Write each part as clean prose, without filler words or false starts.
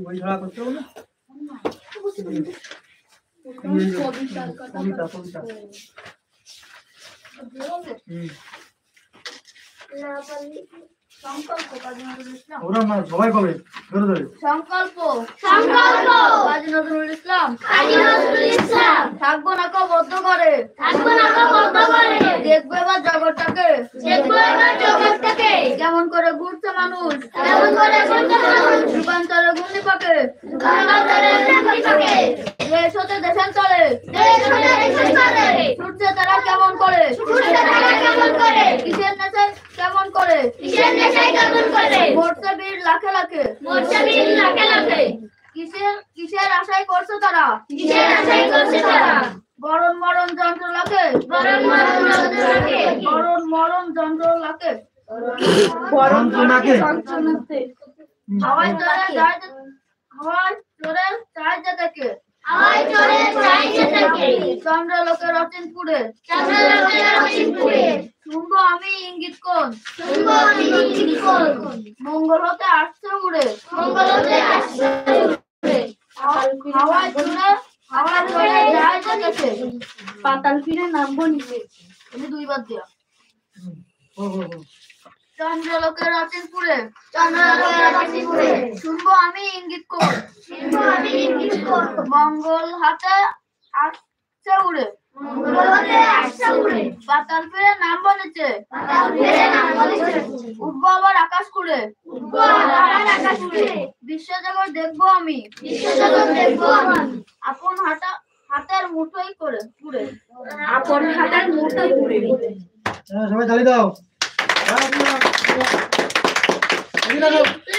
বই ধরা করতে হবে না কবিতা ওরা না সবাই পাবে ধরে ধরে সংকল্প সংকল্প কাজী নজরুল ইসলাম থাকবো না কো বদ্ধ করে দেখবো এবার জগৎটাকে কেমন করে ঘুরছে মানুষ রূপান্তরে ঘূর্ণি পাকে দেশ হতে দেশান্তরে ছুটছে তারা কেমন করে কিসের নেশায় কেমন করে মরছে বীর লাখে লাখে কিসের আশায় করছে তারা বরণ মরণ যন্ত্র লাখে হাওয়ায় চড়ে চায় যেতে চন্দ্র লোকের অচিনপুরে শুনবো আমি ইঙ্গিত কোন মঙ্গল হতে আসছে উড়ে হাওয়ায় চড়ে যায় যেতে পাতাল ফিরে নামবো নিচে আমি দুইবার দিয়া চন্দ্রলোকের অচিনপুরে শুনবো আমি ইঙ্গিত কোন মঙ্গল হাতে আসছে উড়ে পাতাল ফিরে নামবো নিচে উঠবো আবার আকাশ কুড়ে বিশ্বজগৎ দেখবো আমি আপন হাতের মুঠোই করে পুড়ে সবাই তালি দাও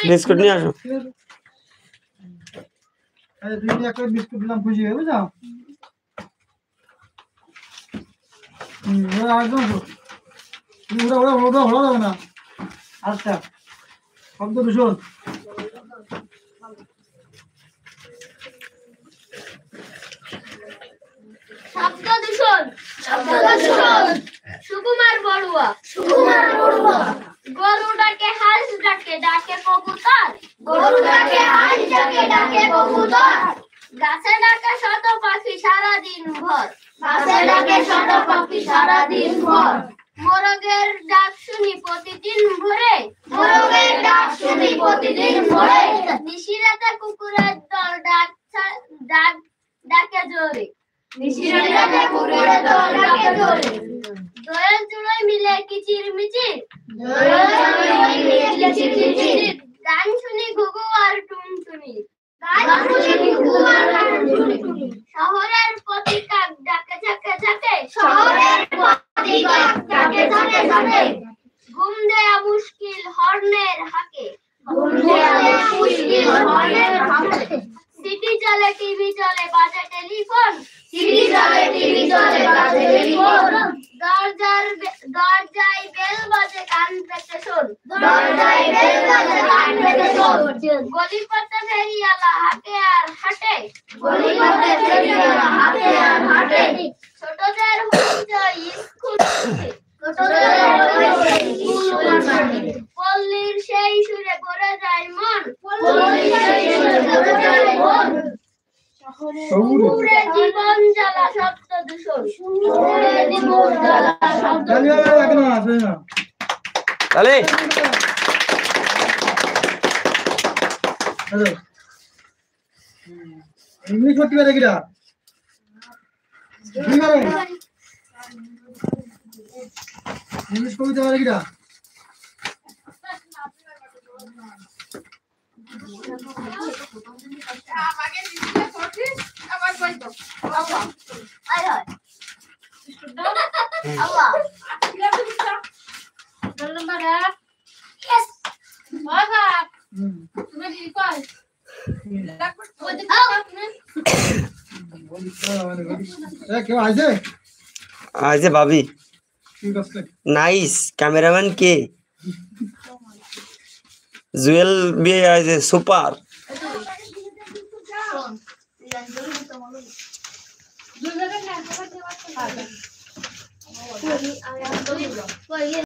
বিস্কুট নিয়ে আসো তুমি একটা বিস্কুট দিলাম খুশি হয়ে বুঝছো হলো যাবে না আচ্ছা শব্দ দূষণ সুকুমার বড়ুয়া গরু ডাকে হাঁস ডাকে কবুতর গাছে ডাকে শত পাখি সারাদিন ভর মোরগের ডাক শুনি প্রতিদিন ভোরে নিশিরাতে কুকুরের দল ডাকে জোরে দয়াল চুড়াই মিলে কিচির মিচির গান শুনি ঘুঘু আর টুনটুনি শহরের পথিকা ডাকে ঝাঁকে ঘুম দেয়া মুশকিল হর্নের হাকে সিটি চলে টিভি চলে বাজে টেলিফোন দরজায় বেল বাজে কান পেতে শোন গলিপথে ফেরিয়ালা হাঁকে আর হাঁটে ছোটদের হইচই পল্লীর সেই সুরে পড়ে যায় মন শহুরে জীবন জ্বালা শব্দ দূষণ তাহলে ইংলিশ করতে পারে কিরা ইংলিশ কবিতা পারে কিরা आज भाभी नाइस कैमरामैन के जुएल भी आज सुपर কই